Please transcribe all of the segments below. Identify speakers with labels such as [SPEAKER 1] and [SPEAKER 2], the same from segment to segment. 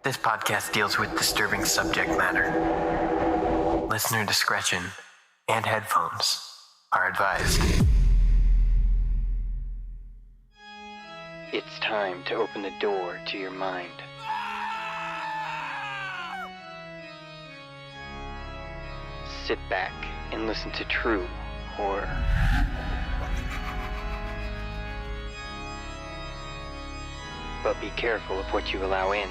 [SPEAKER 1] This podcast deals with disturbing subject matter. Listener discretion and headphones are advised.
[SPEAKER 2] It's time to open the door to your mind. Sit back and listen to true horror. But be careful of what you allow in.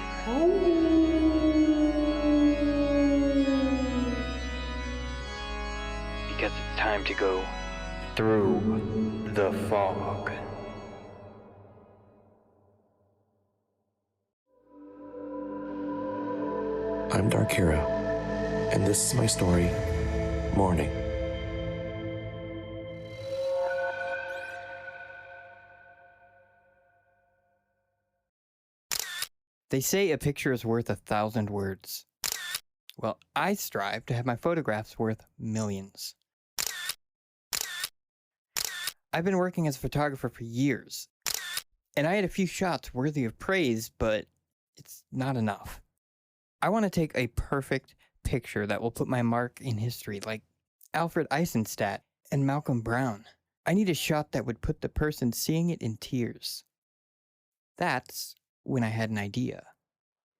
[SPEAKER 2] Because it's time to go through the fog.
[SPEAKER 3] I'm DarkHero, and this is my story, Mourning.
[SPEAKER 4] They say a picture is worth 1,000 words. Well, I strive to have my photographs worth millions. I've been working as a photographer for years, and I had a few shots worthy of praise, but it's not enough. I want to take a perfect picture that will put my mark in history, like Alfred Eisenstadt and Malcolm Brown. I need a shot that would put the person seeing it in tears. That's when I had an idea.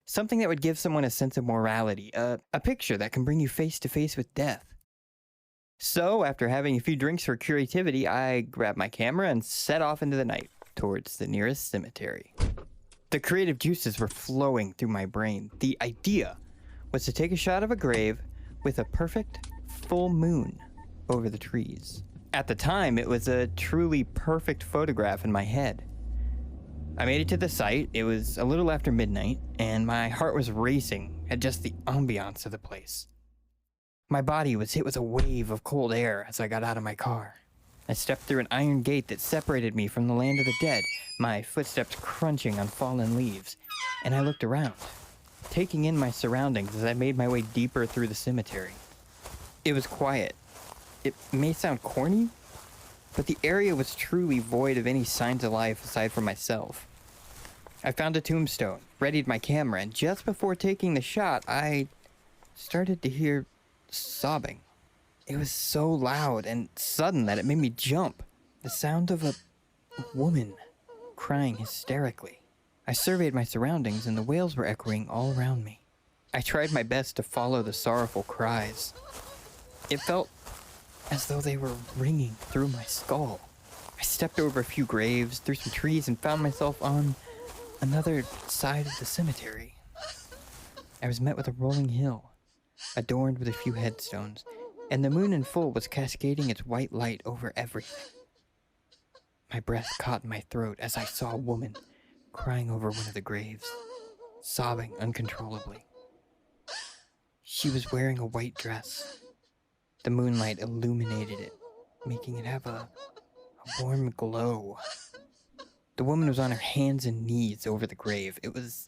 [SPEAKER 4] Something that would give someone a sense of morality, a picture that can bring you face to face with death. So, after having a few drinks for creativity, I grabbed my camera and set off into the night towards the nearest cemetery. The creative juices were flowing through my brain. The idea was to take a shot of a grave with a perfect full moon over the trees. At the time, it was a truly perfect photograph in my head. I made it to the site. It was a little after midnight, and my heart was racing at just the ambiance of the place. My body was hit with a wave of cold air as I got out of my car. I stepped through an iron gate that separated me from the land of the dead, my footsteps crunching on fallen leaves, and I looked around, taking in my surroundings as I made my way deeper through the cemetery. It was quiet. It may sound corny, but the area was truly void of any signs of life aside from myself. I found a tombstone, readied my camera, and just before taking the shot, I started to hear sobbing. It was so loud and sudden that it made me jump. The sound of a woman crying hysterically. I surveyed my surroundings and the wails were echoing all around me. I tried my best to follow the sorrowful cries. It felt as though they were ringing through my skull. I stepped over a few graves, through some trees, and found myself on another side of the cemetery. I was met with a rolling hill, adorned with a few headstones, and the moon in full was cascading its white light over everything. My breath caught in my throat as I saw a woman crying over one of the graves, sobbing uncontrollably. She was wearing a white dress. The moonlight illuminated it, making it have a warm glow. The woman was on her hands and knees over the grave. It was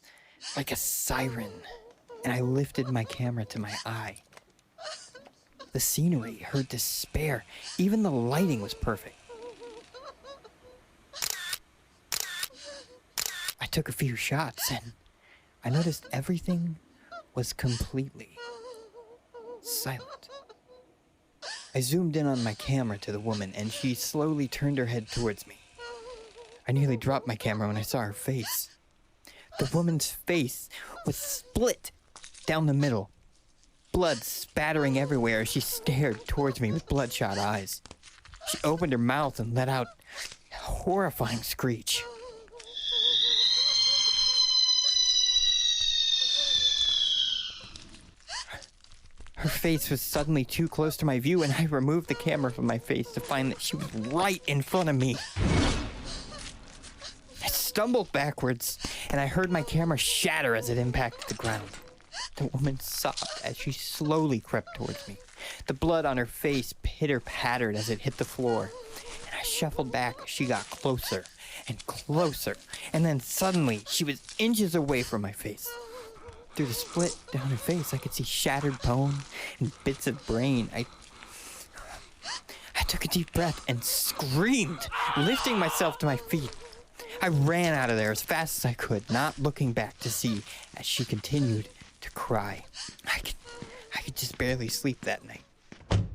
[SPEAKER 4] like a siren, and I lifted my camera to my eye. The scenery, her despair, even the lighting was perfect. I took a few shots and I noticed everything was completely silent. I zoomed in on my camera to the woman and she slowly turned her head towards me. I nearly dropped my camera when I saw her face. The woman's face was split down the middle. Blood spattering everywhere as she stared towards me with bloodshot eyes. She opened her mouth and let out a horrifying screech. Her face was suddenly too close to my view, and I removed the camera from my face to find that she was right in front of me. I stumbled backwards, and I heard my camera shatter as it impacted the ground. The woman sobbed as she slowly crept towards me. The blood on her face pitter-pattered as it hit the floor, and I shuffled back as she got closer and closer, and then suddenly she was inches away from my face. Through the split down her face, I could see shattered bone and bits of brain. I took a deep breath and screamed, lifting myself to my feet. I ran out of there as fast as I could, not looking back to see as she continued to cry. I could just barely sleep that night. In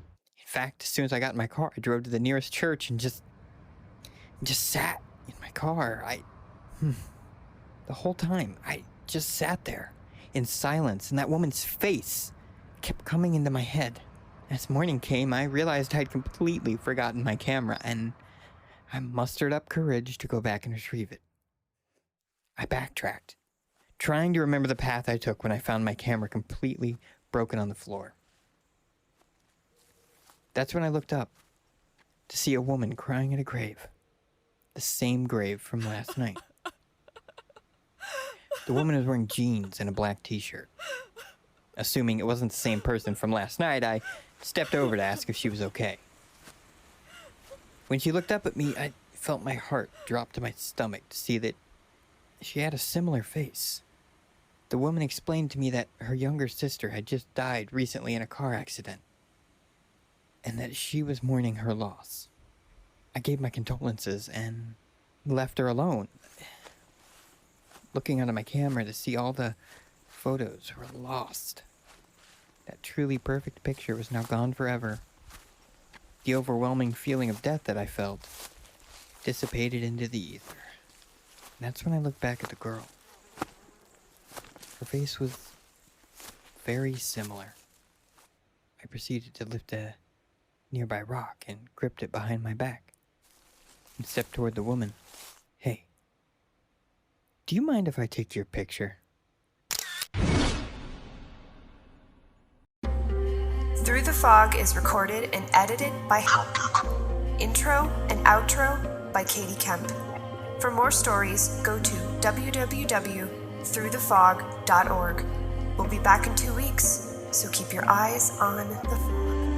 [SPEAKER 4] fact, as soon as I got in my car, I drove to the nearest church and just sat in my car. The whole time, I just sat there in silence, and that woman's face kept coming into my head. As morning came, I realized I'd completely forgotten my camera, and I mustered up courage to go back and retrieve it. I backtracked, trying to remember the path I took when I found my camera completely broken on the floor. That's when I looked up to see a woman crying at a grave. The same grave from last night. The woman was wearing jeans and a black t-shirt. Assuming it wasn't the same person from last night, I stepped over to ask if she was okay. When she looked up at me, I felt my heart drop to my stomach to see that she had a similar face. The woman explained to me that her younger sister had just died recently in a car accident, and that she was mourning her loss. I gave my condolences and left her alone, looking onto my camera to see all the photos were lost. That truly perfect picture was now gone forever. The overwhelming feeling of death that I felt dissipated into the ether. And that's when I looked back at the girl. Her face was very similar. I proceeded to lift a nearby rock and gripped it behind my back and stepped toward the woman. Hey, do you mind if I take your picture?
[SPEAKER 5] Through the Fog is recorded and edited by Intro and outro by Katie Kemp. For more stories, go to www.throughthefog.org. We'll be back in 2 weeks, so keep your eyes on the fog.